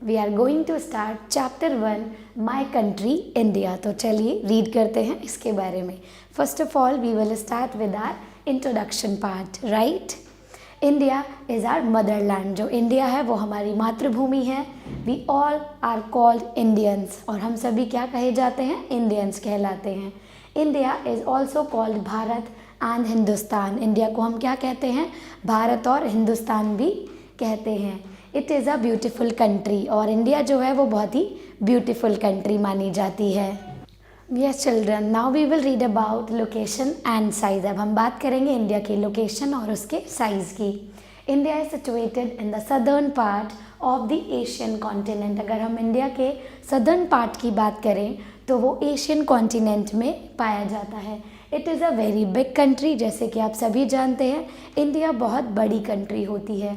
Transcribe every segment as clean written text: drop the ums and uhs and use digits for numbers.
We are going to start chapter 1 my country India. तो चलिए read करते हैं इसके बारे में। First of all we will start with our introduction part. Right, India is our motherland. जो India है वो हमारी मातृभूमि है। We all are called Indians, और हम सभी क्या कहे जाते हैं? इंडियंस कहलाते हैं। India is also called Bharat and Hindustan. India को हम क्या कहते हैं? भारत और हिंदुस्तान भी कहते हैं। It is a beautiful country, और इंडिया जो है वो बहुत ही ब्यूटिफुल कंट्री मानी जाती है। Yes children, now we will read about location and size. अब हम बात करेंगे इंडिया की लोकेशन और उसके साइज़ की। India is situated in the southern part of the Asian continent. अगर हम इंडिया के सदर्न पार्ट की बात करें तो वो एशियन कॉन्टिनेंट में पाया जाता है। It is a very big country. जैसे कि आप सभी जानते हैं इंडिया बहुत बड़ी कंट्री होती है।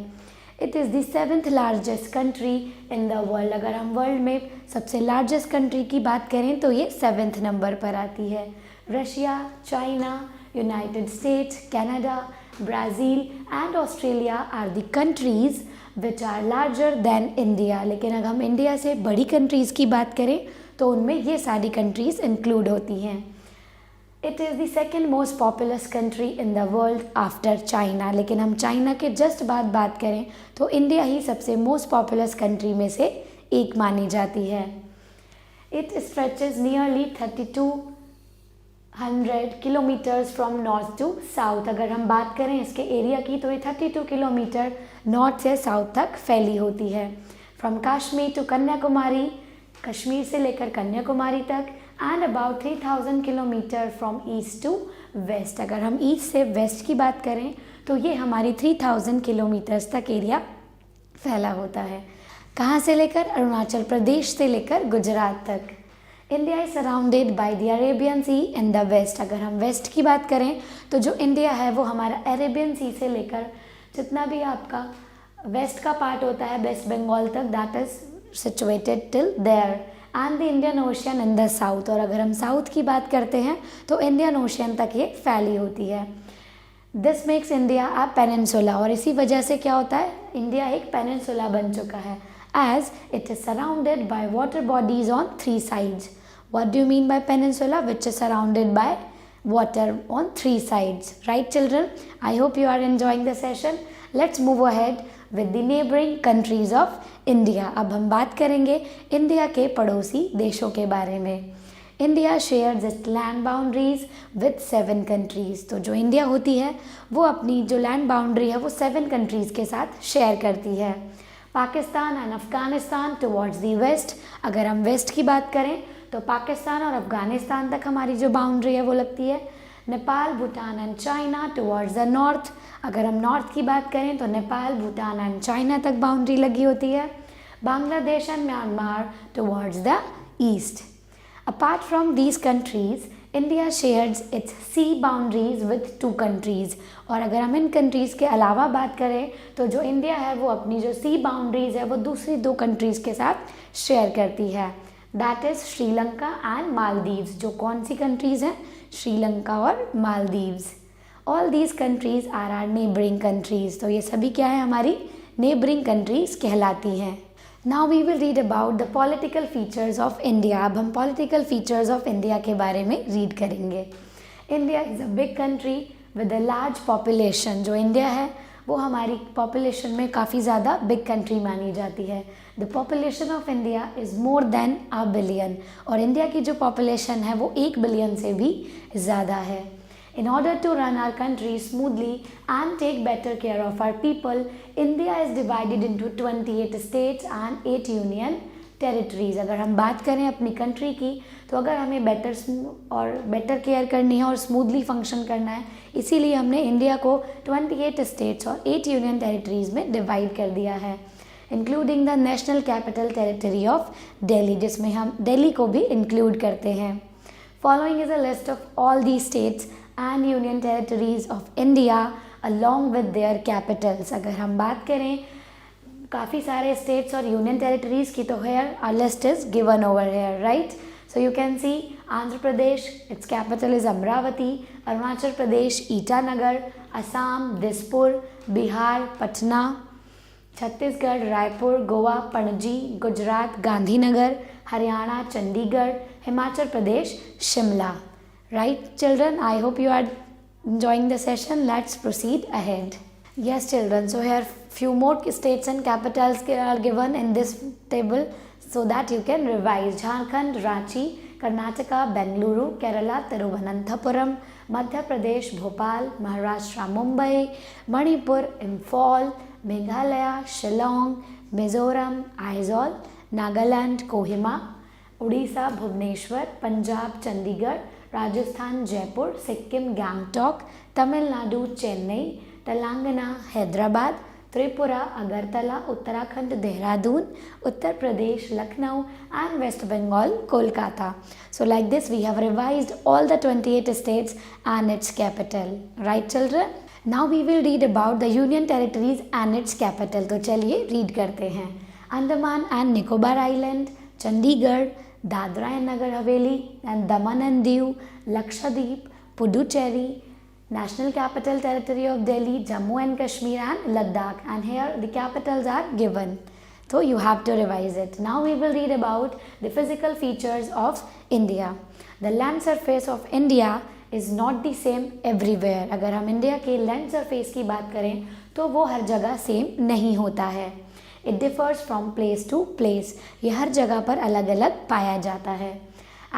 It is the 7th largest country in the world. अगर हम वर्ल्ड में सबसे लार्जेस्ट कंट्री की बात करें तो ये 7th नंबर पर आती है। Russia, China, United States, Canada, Brazil and Australia are the countries which are larger than India. लेकिन अगर हम इंडिया से बड़ी कंट्रीज़ की बात करें तो उनमें ये सारी कंट्रीज़ इंक्लूड होती हैं। It is the second most populous country in the world after China. लेकिन हम चाइना के जस्ट बाद बात करें तो इंडिया ही सबसे मोस्ट पॉपुलस कंट्री में से एक मानी जाती है। It stretches nearly 3200 kilometres from north to south. अगर हम बात करें इसके एरिया की तो ये 32 किलोमीटर नॉर्थ से साउथ तक फैली होती है। फ्रॉम कश्मीर टू कन्याकुमारी, कश्मीर से लेकर कन्याकुमारी तक, and about 3000 kilometre from east to west. अगर हम ईस्ट से वेस्ट की बात करें तो ये हमारी 3000 किलोमीटर्स तक एरिया फैला होता है। कहाँ से लेकर? अरुणाचल प्रदेश से लेकर गुजरात तक। India is surrounded by the Arabian sea in the west. अगर हम वेस्ट की बात करें तो जो इंडिया है वो हमारा अरेबियन सी से लेकर जितना भी आपका वेस्ट का पार्ट होता है वेस्ट बंगाल तक, that is situated till there, and the Indian ocean in the south. और अगर हम साउथ की बात करते हैं तो इंडियन ओशियन तक ये फैली होती है। This makes India a peninsula, और इसी वजह से क्या होता है? इंडिया एक पेनिनसुला बन चुका है, as it is surrounded by water bodies on 3 sides। What do you mean by peninsula? Which is surrounded by water on 3 sides. Right children, I hope you are enjoying the session. Let's move ahead with the neighboring countries of India. अब हम बात करेंगे India के पड़ोसी देशों के बारे में। India shares it's land boundaries with 7 countries. तो जो इंडिया होती है वो अपनी जो लैंड बाउंड्री है वो 7 कंट्रीज़ के साथ शेयर करती है। Pakistan and Afghanistan towards the west. अगर हम वेस्ट की बात करें तो पाकिस्तान और अफगानिस्तान तक हमारी जो बाउंड्री है वो लगती है। Nepal, Bhutan and China towards the north. अगर हम नॉर्थ की बात करें तो नेपाल, भूटान एंड चाइना तक बाउंड्री लगी होती है। Bangladesh and Myanmar towards the east. Apart from these countries India shares its sea boundaries with 2 countries. और अगर हम इन कंट्रीज़ के अलावा बात करें तो जो इंडिया है वो अपनी जो सी बाउंड्रीज है वो दूसरी 2 कंट्रीज़ के साथ शेयर करती है, that is Sri Lanka and Maldives. जो कौन सी कंट्रीज़ हैं? श्रीलंका और Maldives. All these countries are are neighbouring countries. तो ये सभी क्या है? हमारी नेबरिंग कंट्रीज़ कहलाती हैं। Now we will read about the political features of India. अब हम पॉलिटिकल फीचर्स ऑफ इंडिया के बारे में रीड करेंगे। India is a big country with a large population. जो इंडिया है वो हमारी पॉपुलेशन में काफ़ी ज़्यादा बिग कंट्री मानी जाती है। The population of India is more than 1 billion. और इंडिया की जो पॉपुलेशन है वो 1 बिलियन से भी ज़्यादा है। In order to run our country smoothly and take better care of our people, India is divided into 28 states and 8 union territories. अगर हम बात करें अपनी कंट्री की तो अगर हमें बेटर केयर करनी है और स्मूथली फंक्शन करना है, इसीलिए हमने इंडिया को 28 स्टेट्स और 8 यूनियन टेरिटरीज़ में डिवाइड कर दिया है, including the national capital territory of Delhi, जिसमें हम दिल्ली को भी इंक्लूड करते हैं। Following is a list of all the states and union territories of India along with their Capitals. अगर हम बात करें काफ़ी सारे स्टेट्स और यूनियन टेरिटरीज की तो here our list is given over here, right? So you can see Andhra Pradesh, its capital is Amaravati, Arunachal Pradesh Itanagar, Assam Dispur, Bihar Patna, Chhattisgarh Raipur, Goa Panaji, Gujarat Gandhinagar, Haryana Chandigarh, Himachal Pradesh Shimla. Right children, I hope you are enjoying the session. Let's proceed ahead. Yes children, so here few more states and capitals are given in this table so that you can revise. Jharkhand Ranchi, Karnataka Bengaluru, Kerala Thiruvananthapuram, Madhya Pradesh Bhopal, Maharashtra Mumbai, Manipur Imphal, Meghalaya Shillong, Mizoram Aizawl, Nagaland Kohima, Odisha Bhubaneswar, Punjab Chandigarh, Rajasthan Jaipur, Sikkim Gangtok, Tamil Nadu Chennai, Telangana Hyderabad, Tripura Agartala, Uttarakhand Dehradun, Uttar Pradesh Lucknow and West Bengal Kolkata. So like this we have revised all the 28 states and its capital. Right children? Now we will read about the union territories and its capital. तो चलिए read करते हैं. Andaman and Nicobar island, Chandigarh, Dadra and Nagar Haveli and Daman and Diu, Lakshadweep, Puducherry, national capital territory of Delhi, Jammu and Kashmir and Ladakh, and here the capitals are given. So you have to revise it. Now we will read about the physical features of India. The land surface of India is not the same everywhere. अगर हम India के land surface की बात करें तो वो हर जगह same नहीं होता है. It differs from place to place. ये हर जगह पर अलग अलग पाया जाता है.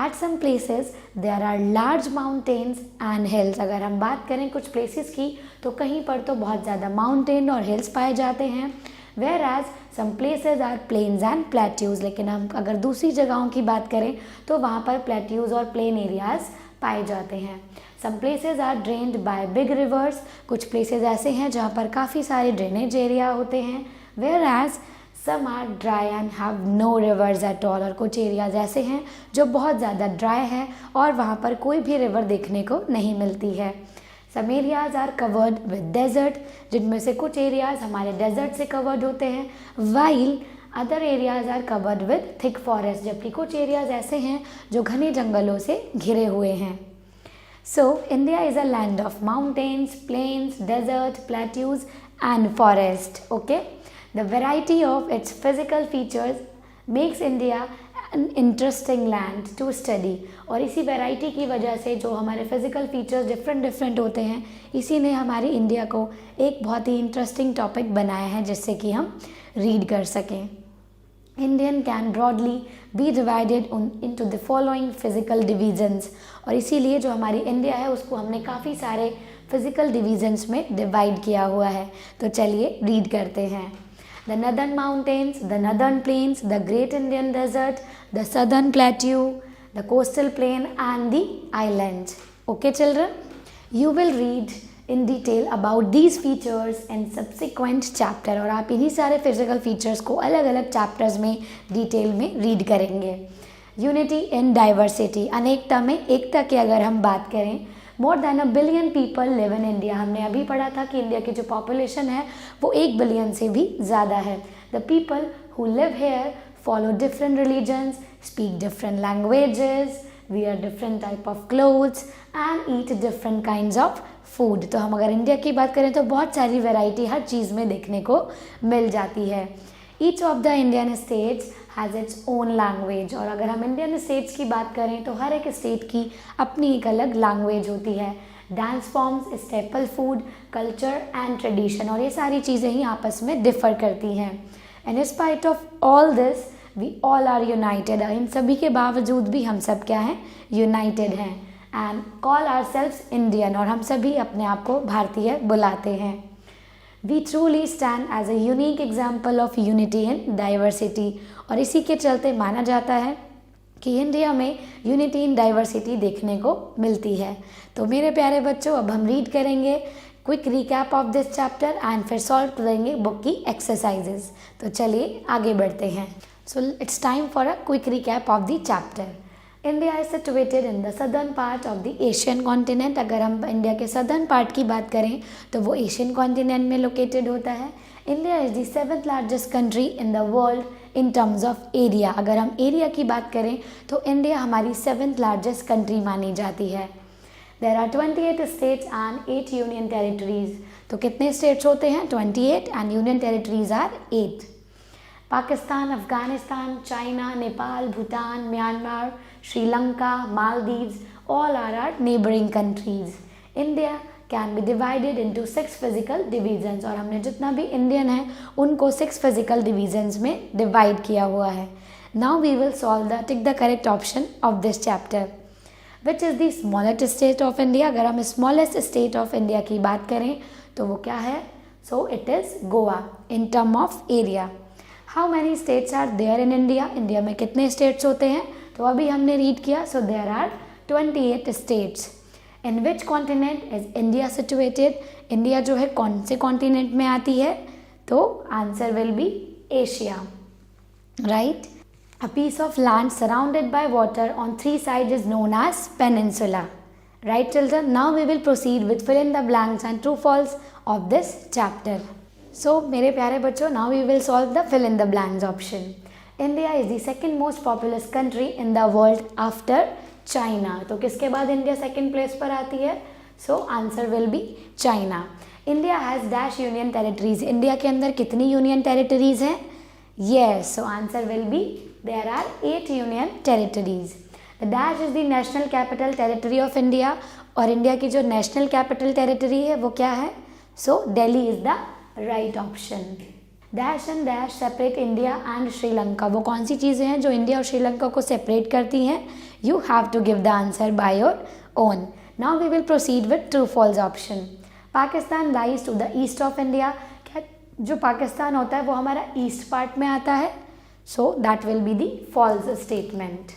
At some places there are large mountains and hills. अगर हम बात करें कुछ places की तो कहीं पर तो बहुत ज़्यादा mountain और hills पाए जाते हैं. Whereas some places are plains and plateaus. लेकिन हम अगर दूसरी जगहों की बात करें तो वहाँ पर plateaus और plain areas पाए जाते हैं. Some places are drained by big rivers. कुछ places ऐसे हैं जहाँ पर काफ़ी सारे drainage area होते हैं. Whereas some are dry and have no rivers at all. और कुछ एरियाज ऐसे हैं जो बहुत ज़्यादा ड्राई है और वहाँ पर कोई भी रिवर देखने को नहीं मिलती है. Some areas are covered with desert, जिनमें से कुछ एरियाज हमारे डेजर्ट से कवर्ड होते हैं, while other areas are covered with thick forest, जबकि कुछ एरियाज ऐसे हैं जो घने जंगलों से घिरे हुए हैं. So India is a land of mountains, plains, desert, plateaus and forest. Okay. The variety of its physical features makes India an interesting land to study. और इसी वैरायटी की वजह से जो हमारे फिजिकल फीचर्स डिफरेंट होते हैं, इसी ने हमारी इंडिया को एक बहुत ही इंटरेस्टिंग टॉपिक बनाया है जिससे कि हम रीड कर सकें. Indian can broadly be divided into the following physical divisions. और इसीलिए जो हमारी इंडिया है उसको हमने काफ़ी सारे फिजिकल डिविजन्स में डिवाइड किया हुआ है. तो चलिए रीड करते हैं. The northern mountains, the northern plains, the great Indian desert, the southern plateau, the coastal plain and the islands. Okay children? You will read in detail about these features in subsequent chapter. और आप इन्हीं सारे physical features को अलग अलग chapters में detail में read करेंगे. Unity in diversity. अनेकता में एकता की अगर हम बात करें, more than 1 billion people live in India. हमने अभी पढ़ा था कि इंडिया की जो पॉपुलेशन है वो 1 बिलियन से भी ज़्यादा है. The people who live here follow different religions, speak different languages, wear different type of clothes and eat different kinds of food. तो हम अगर इंडिया की बात करें तो बहुत सारी वैरायटी हर चीज़ में देखने को मिल जाती है. Each of the Indian states has its own language. और अगर हम इंडियन स्टेट्स की बात करें तो हर एक स्टेट की अपनी एक अलग लैंग्वेज होती है. Dance forms, staple food, culture and tradition, और ये सारी चीज़ें ही आपस में डिफ़र करती हैं. And spite of all this we all are united. इन सभी के बावजूद भी हम सब क्या हैं? यूनाइटेड हैं. And call ourselves Indian, और हम सभी अपने आप को भारतीय बुलाते हैं. We truly stand as a unique example of unity in diversity. और इसी के चलते माना जाता है कि इंडिया में यूनिटी इन डाइवर्सिटी देखने को मिलती है. तो मेरे प्यारे बच्चों, अब हम रीड करेंगे quick recap of this chapter and फिर सॉल्व करेंगे बुक की एक्सरसाइजेज. तो चलिए आगे बढ़ते हैं. So it's time for a quick recap of the chapter. India is situated in the southern part of the Asian continent. अगर हम इंडिया के सदर्न पार्ट की बात करें तो वो एशियन कॉन्टिनेंट में लोकेटेड होता है. India is the 7th largest country in the world in terms of area. अगर हम एरिया की बात करें तो इंडिया हमारी 7th लार्जेस्ट कंट्री मानी जाती है. There are 28 states and 8 union territories. तो कितने स्टेट्स होते हैं? 28 and union territories are 8। Pakistan, Afghanistan, China, Nepal, Bhutan, Myanmar, Sri Lanka, Maldives, all are our neighboring countries. India can be divided into 6 physical divisions और हमने जितना भी इंडियन है उनको 6 physical divisions में डिवाइड किया हुआ है। Now we will solve the tick the correct option of this chapter. Which is the smallest state of India? अगर हम smallest state of India की बात करें तो वो क्या है? So it is Goa in term of area. How many states are there in India? India में कितने states होते हैं? तो अभी हमने रीड किया, so there are 28 states. In which continent is India situated? India जो है कौन से कॉन्टिनेंट में आती है? तो answer will be Asia, right? A piece of land surrounded by water on 3 sides is known as peninsula. Right children? Now we will proceed with fill in the blanks and true false of this chapter. So मेरे प्यारे बच्चों, now we will solve the fill in the blanks option. India is the second most populous country in the world after China. तो किसके बाद India second place पर आती है? So answer will be China. India has dash union territories. India के अंदर कितनी union territories हैं? Yes, so answer will be there are 8 union territories. The dash is the national capital territory of India. और India की जो national capital territory है वो क्या है? So Delhi is the right option. Dash and dash separate India and Sri Lanka. वो कौन सी चीज़ें हैं जो इंडिया और श्रीलंका को सेपरेट करती हैं? You have to give the answer by your own. Now we will proceed with true false option. Pakistan lies to the east of India. क्या जो पाकिस्तान होता है वो हमारा ईस्ट पार्ट में आता है? So that will be the false statement,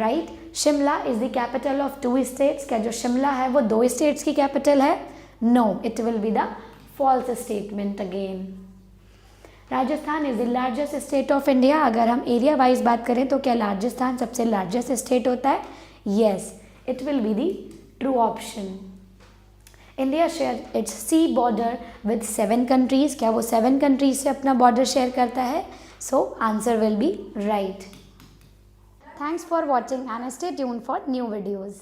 right? Shimla is the capital of 2 states. क्या जो शिमला है वो 2 स्टेट्स की कैपिटल है? No, it will be the false statement again. Rajasthan is the largest state of India. अगर हम एरिया वाइज बात करें तो क्या राजस्थान सबसे लार्जेस्ट स्टेट होता है? Yes, it will be the true option. India share its sea border with 7 countries. क्या वो 7 कंट्रीज से अपना बॉर्डर शेयर करता है? So answer will be right. Thanks for watching and stay tuned for new videos.